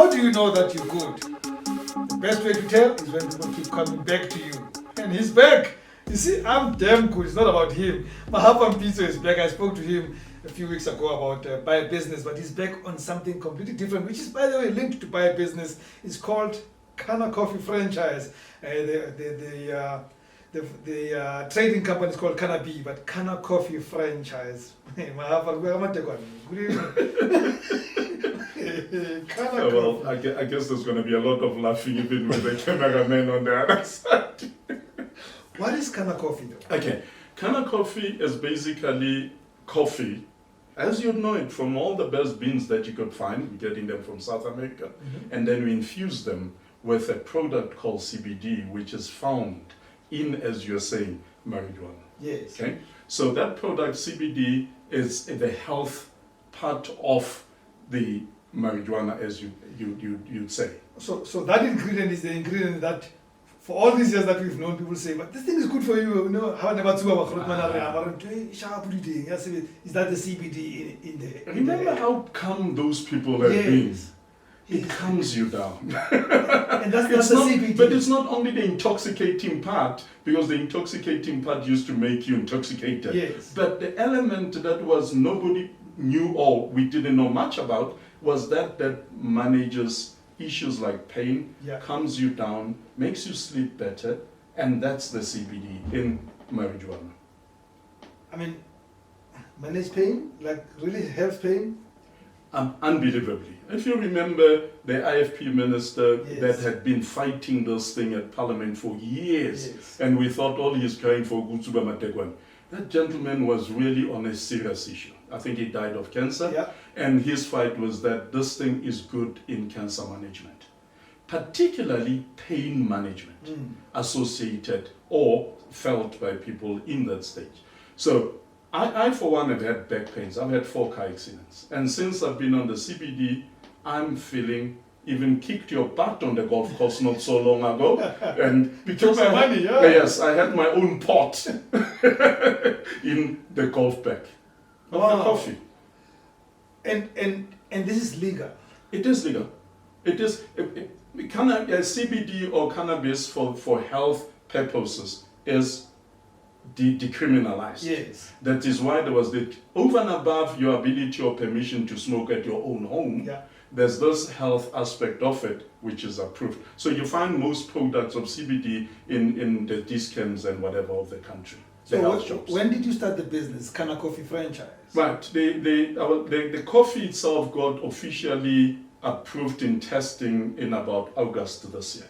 How do you know that you're good? The best way to tell is when people keep coming back to you. And he's back. You see, I'm damn good. It's not about him. Mahapa Mpitso is back. I spoke to him a few weeks ago about buy a business, but he's back on something completely different, which is, by the way, linked to buy a business. It's called Canna Coffee Franchise. The trading company is called Canna B, but Canna Coffee Franchise. Mahapa, good evening. Well, I guess there's going to be a lot of laughing even with the cameraman on the other side. What is Canna Coffee though? Okay, Canna Coffee is basically coffee, as you know it, from all the best beans that you could find. We're getting them from South America. Mm-hmm. And then we infuse them with a product called CBD, which is found in, as you're saying, marijuana. Yes. Okay, so that product, CBD, is the health part of the marijuana, as you'd say. So that ingredient is the ingredient that, for all these years that we've known, people say, but this thing is good for you. You know, how never is that the CBD in there? Remember how calm those people have been? It calms you down. And that's the CBD. But it's not only the intoxicating part, because the intoxicating part used to make you intoxicated. Yes. But the element that was nobody knew or we didn't know much about was that manages issues like pain, calms you down, makes you sleep better, and that's the CBD in marijuana. I mean, manage pain, like really helps pain? Unbelievably. If you remember the IFP minister that had been fighting this thing at Parliament for years, and we thought all he's crying for Gutsuba Matekwan. That gentleman was really on a serious issue. I think he died of cancer, and his fight was that this thing is good in cancer management, particularly pain management associated or felt by people in that stage. So I for one, have had back pains. I've had 4 car accidents. And since I've been on the CBD, I'm feeling, even kicked your butt on the golf course not so long ago. And because my money, yes, I had my own pot in the golf bag of the coffee. And this is legal? It is legal. It is CBD or cannabis for health purposes is decriminalized. Yes. That is why there was the over and above your ability or permission to smoke at your own home. There's this health aspect of it which is approved. So you find most products of CBD in the discounts and whatever of the country. So when did you start the business, Canna Coffee Franchise? Right. The coffee itself got officially approved in testing in about August this year.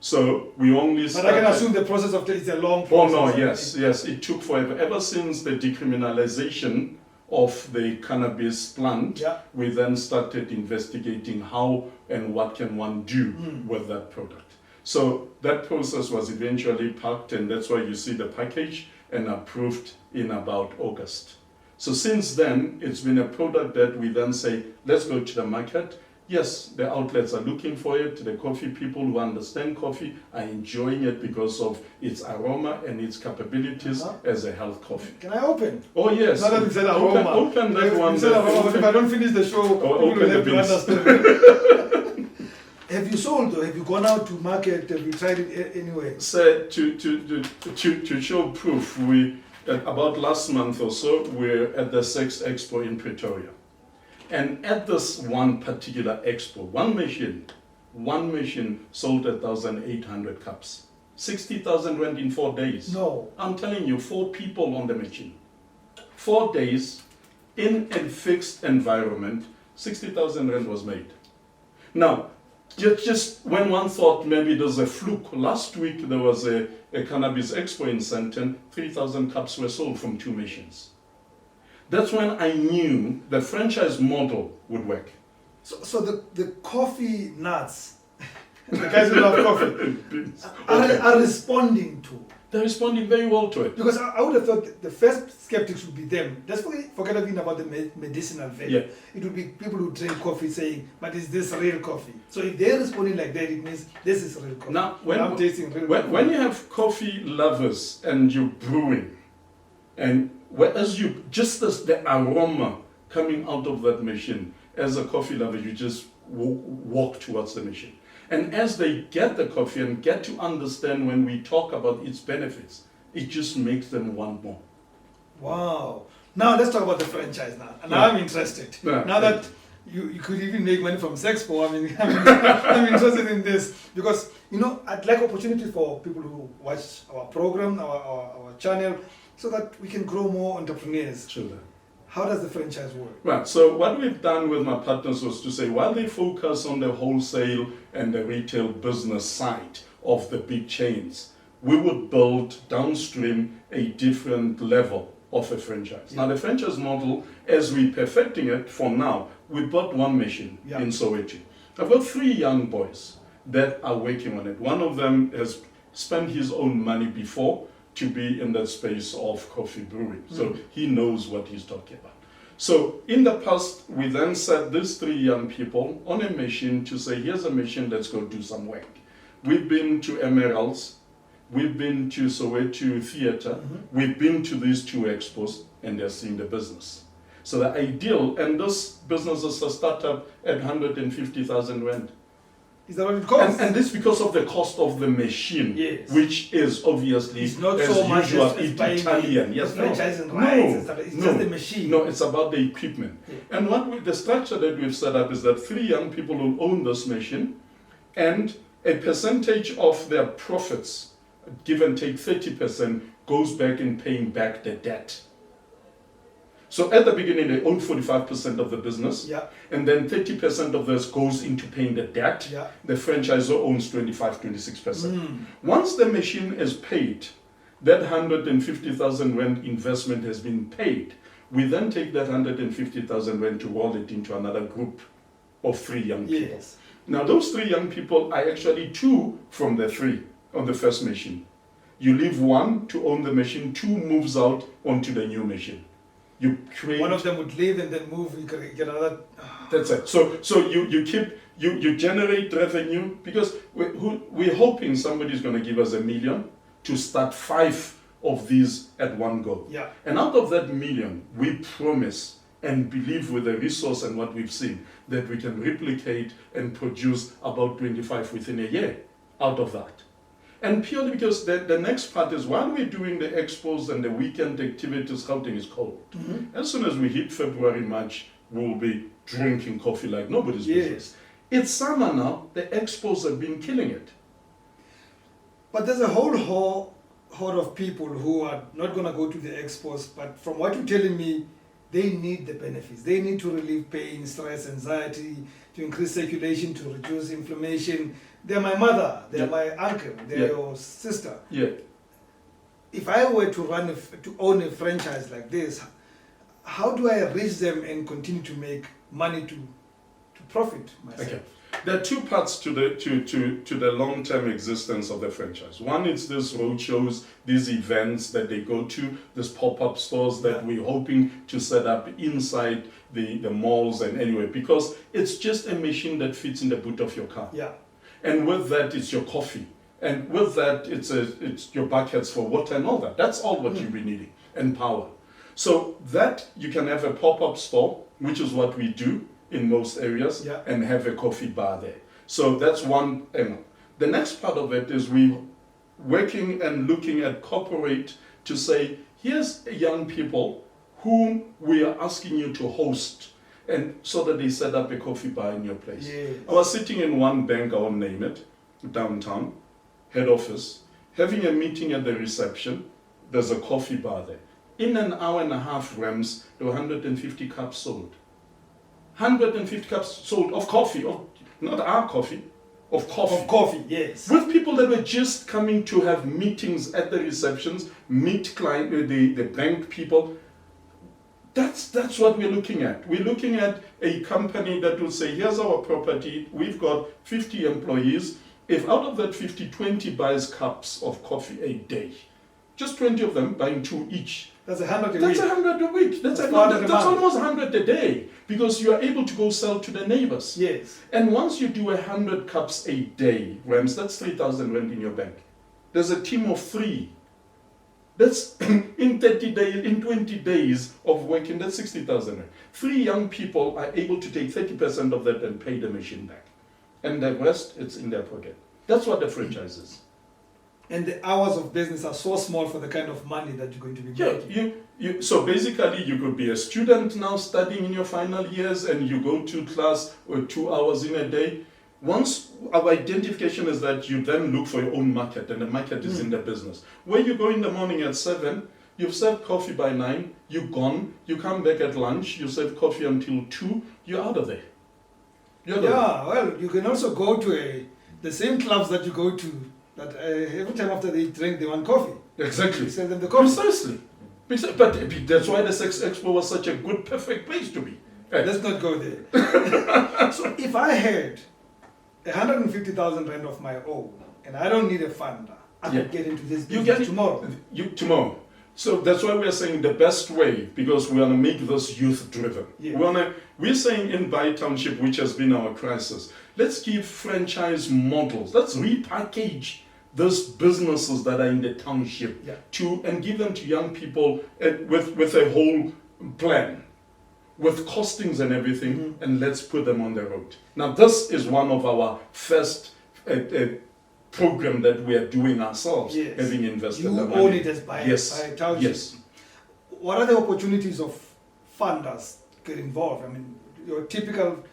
So we only started... But I can assume the process of it's a long process. Oh no, yes, it took forever. Ever since the decriminalization of the cannabis plant, we then started investigating how and what can one do with that product. So that process was eventually packed, and that's why you see the package, and approved in about August. So since then, it's been a product that we then say, let's go to the market. Yes, the outlets are looking for it. The coffee people who understand coffee are enjoying it because of its aroma and its capabilities as a health coffee. Can I open? Oh yes. Now that you said aroma. Open that one. If I don't finish the show, people will have to understand. Have you sold or have you gone out to market? Have you tried it anyway? So to show proof, we about last month or so, we're at the Sex Expo in Pretoria. And at this one particular expo, one machine sold 1,800 cups. 60,000 rand in 4 days. No. I'm telling you, 4 people on the machine. 4 days in a fixed environment, 60,000 rand was made. Now, just when one thought maybe there's a fluke, last week there was a cannabis expo in Sandton, 3,000 cups were sold from 2 machines. That's when I knew the franchise model would work. So the coffee nuts, the guys who love coffee, are responding to. They're responding very well to it. Because I would have thought the first skeptics would be them. Let's forget everything about the medicinal value. It would be people who drink coffee saying, but is this real coffee? So if they're responding like that, it means this is real coffee. Now, I'm tasting real coffee. When you have coffee lovers and you're brewing, and whereas you, just as the aroma coming out of that machine, as a coffee lover, you just walk towards the mission. And as they get the coffee and get to understand when we talk about its benefits, it just makes them want more. Wow. Now let's talk about the franchise now. And now I'm interested. Now that you could even make money from Sexpo, I'm interested in this because, I'd like opportunity for people who watch our program, our channel, so that we can grow more entrepreneurs. Sure. How does the franchise work? Right, so what we've done with my partners was to say, while they focus on the wholesale and the retail business side of the big chains, we would build downstream a different level of a franchise. Now the franchise model, as we're perfecting it for now, we bought one machine in Soweto. I've got 3 young boys that are working on it. One of them has spent his own money before to be in that space of coffee brewing. So he knows what he's talking about. So in the past, we then set these 3 young people on a mission to say, here's a mission, let's go do some work. We've been to Emeralds, we've been to Soweto Theatre, we've been to these 2 expos, and they're seeing the business. So the ideal, and this business is a startup at 150,000 rand. Is that what it costs? And this because of the cost of the machine, which is obviously, it's not as so much usual, as Italian. Yes, franchise and rights. It's just the machine. No, it's about the equipment. And the structure that we've set up is that 3 young people will own this machine, and a percentage of their profits, give and take 30%, goes back in paying back the debt. So at the beginning, they own 45% of the business, and then 30% of this goes into paying the debt. The franchisor owns 26%. Once the machine is paid, that 150,000 rand investment has been paid. We then take that 150,000 rand to roll it into another group of 3 young people. Now those 3 young people are actually 2 from the 3 on the first machine. You leave 1 to own the machine, 2 moves out onto the new machine. You create, one of them would leave and then move, you could get another. That's it. So you generate revenue, because we're hoping somebody's going to give us $1 million to start 5 of these at one go. And out of that $1 million, we promise and believe with the resource and what we've seen that we can replicate and produce about 25 within a year out of that. And purely because the next part is, while we're doing the expos and the weekend activities, Gauteng is cold. As soon as we hit February, March, we'll be drinking coffee like nobody's business. It's summer now, the expos have been killing it. But there's a whole horde of people who are not going to go to the expos, but from what you're telling me, they need the benefits. They need to relieve pain, stress, anxiety, to increase circulation, to reduce inflammation. They're my mother, they're my uncle, they're your sister. If I were to own a franchise like this, how do I reach them and continue to make money to profit myself? There are 2 parts to the long-term existence of the franchise. One is these roadshows, these events that they go to, these pop-up stores that we're hoping to set up inside the malls and anywhere, because it's just a machine that fits in the boot of your car. And with that, it's your coffee. And with that, it's your buckets for water and all that. That's all what you'll be needing, and power. So that you can have a pop-up store, which is what we do in most areas, and have a coffee bar there. So that's one angle. The next part of it is we working and looking at corporate to say, here's young people whom we are asking you to host, and so that they set up a coffee bar in your place. I was sitting in one bank, I won't name it, downtown, head office, having a meeting at the reception. There's a coffee bar there. In an hour and a half, Rams, there were 150 cups sold. 150 cups sold of coffee, not our coffee, of coffee. Of coffee, yes. With people that were just coming to have meetings at the receptions, meet the bank people. That's what we're looking at. We're looking at a company that will say, here's our property, we've got 50 employees. If out of that 50, 20 buys cups of coffee a day, just 20 of them buying 2 each. That's 100 a week. That's 100 a week. That's almost 100 a day, because you are able to go sell to the neighbors. And once you do 100 cups a day, Rams, that's 3,000 rand in your bank. There's a team of 3 That's in 30 days, in 20 days of working, that's 60,000. 3 young people are able to take 30% of that and pay the machine back. And the rest, it's in their pocket. That's what the franchise is. And the hours of business are so small for the kind of money that you're going to be making. So basically, you could be a student now studying in your final years and you go to class 2 hours in a day. Once our identification is that you then look for your own market, and the market is in the business. Where you go in the morning at 7, you've served coffee by 9, you're gone, you come back at lunch, you serve coffee until 2, you're out of there. Well, you can also go to the same clubs that you go to, that every time after they drink, they want coffee. Exactly. You sell them the coffee. Precisely. But that's why the Sex Expo was such a good, perfect place to be. Let's not go there. So if I had 150,000 rand of my own, and I don't need a funder, I could get into this business tomorrow. Tomorrow. So that's why we're saying the best way, because we want to make this youth driven. Yeah. We're saying in Bai Township, which has been our crisis, let's give franchise models. Let's repackage those businesses that are in the township and give them to young people with a whole plan, with costings and everything, and let's put them on the road. Now, this is one of our first program that we are doing ourselves, having invested the money. You own it as Bai Township. Yes. What are the opportunities of funders get involved? I mean, your typical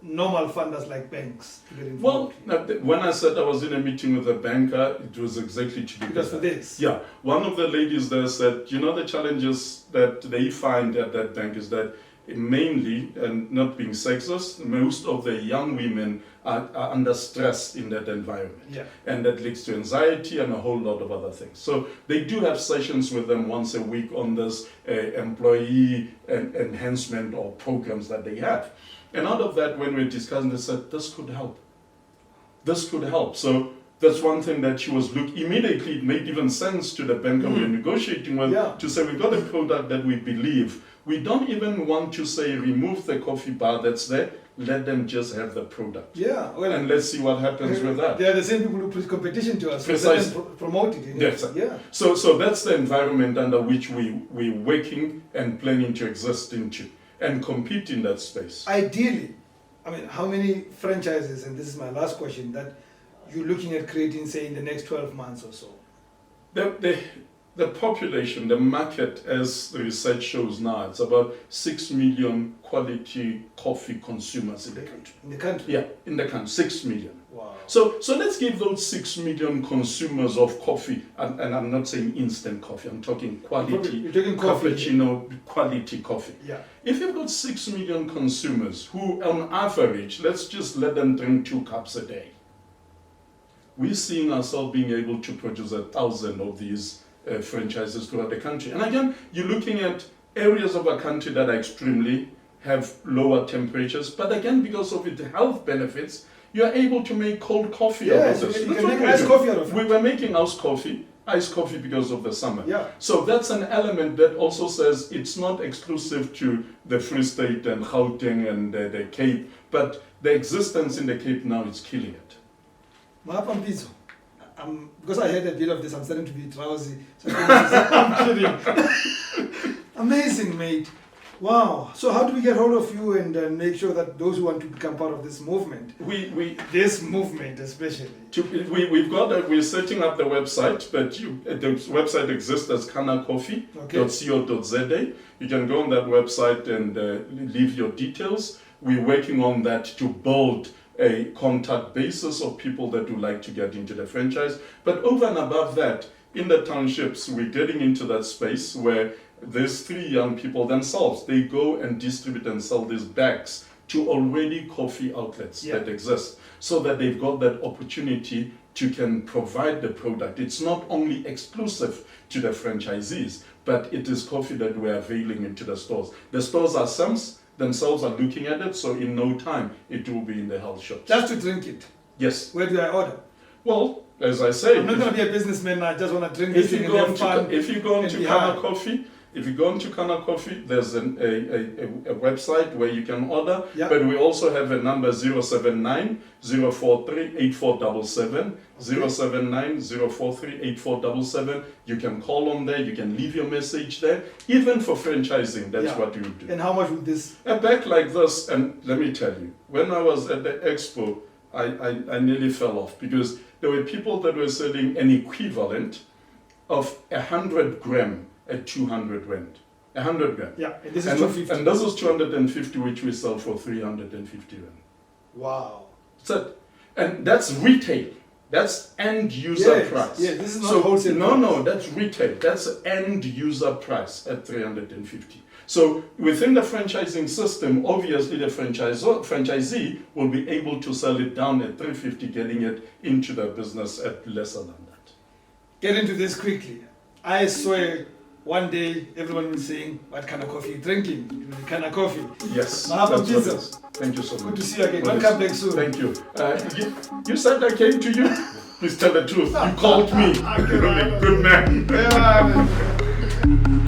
normal funders like banks to get involved. Well, when I said I was in a meeting with a banker, it was exactly to do because for this. Yeah, one of the ladies there said, the challenges that they find at that bank is that mainly, and not being sexist, most of the young women are under stress in that environment. Yeah. And that leads to anxiety and a whole lot of other things. So they do have sessions with them once a week on this employee enhancement or programs that they have. And out of that, when we're discussing, they said, this could help. This could help. So that's one thing that she was immediately, it made even sense to the banker we're negotiating with to say, we've got a product that we believe. We don't even want to say, remove the coffee bar that's there, let them just have the product. Yeah. Well, and let's see what happens with that. They are the same people who put competition to us. Precisely. So promote it. Yes. Yeah. So that's the environment under which we're working and planning to exist into and compete in that space. Ideally, I mean, how many franchises, and this is my last question, that you're looking at creating, say, in the next 12 months or so? The population, the market, as the research shows now, it's about 6 million quality coffee consumers in the country. In the country? Yeah, in the country, 6 million. Wow. So let's give those 6 million consumers of coffee, and I'm not saying instant coffee, I'm talking quality, you're talking coffee, cappuccino, quality coffee. Yeah. If you've got 6 million consumers who, on average, let's just let them drink 2 cups a day, we're seeing ourselves being able to produce 1,000 of these franchises throughout the country. And again, you're looking at areas of our country that are have lower temperatures, but again, because of its health benefits, you are able to make cold coffee out of this. You can make iced coffee out of it. We were making iced coffee because of the summer. Yeah. So that's an element that also says it's not exclusive to the Free State and Gauteng and the Cape, but the existence in the Cape now is killing it. Mahapa Mpitso, because I heard a bit of this, I'm starting to be drowsy. So I'm kidding. Amazing, mate. Wow. So how do we get hold of you and make sure that those who want to become part of this movement, this movement especially? We're setting up the website, but the website exists as cannacoffee.co.za. You can go on that website and leave your details. We're working on that to build a contact basis of people that would like to get into the franchise. But over and above that, in the townships, we're getting into that space where there's 3 young people themselves. They go and distribute and sell these bags to already coffee outlets that exist, so that they've got that opportunity to can provide the product. It's not only exclusive to the franchisees, but it is coffee that we're availing into the stores. The stores themselves are looking at it, so in no time it will be in the health shops. Just to drink it? Yes. Where do I order? Well, as I say, I'm not going to be a businessman, I just want to drink if this you go on to Canna Coffee, If you go into Canna Coffee, there's a website where you can order, Yeah. but we also have a number 079 043 8477. 079 043 8477. You can call on there, you can leave your message there. Even for franchising, that's Yeah. what you do. And how much would this? A bag like this, and let me tell you, when I was at the expo, I nearly fell off because there were people that were selling an equivalent of 100 gram at 200 rand. 100 gram. Yeah, and this is And, 250. and this is 250, which we sell for 350 rand. Wow. So, and that's retail. That's end user Yes, price. yes, this is not so, wholesale No, price. no, that's retail. That's end user price at 350. So within the franchising system, obviously the franchisee will be able to sell it down at 350, getting it into the business at lesser than that. Get into this quickly. I swear one day everyone will be saying, what kind of coffee are you drinking? Canna Coffee. Yes. Mahapa that's what it Mpitso. is. Thank you so much. Good to see you again. Well, Welcome back soon. Thank you. You said I came to you? Please tell the truth. You called me. Good man. Yeah.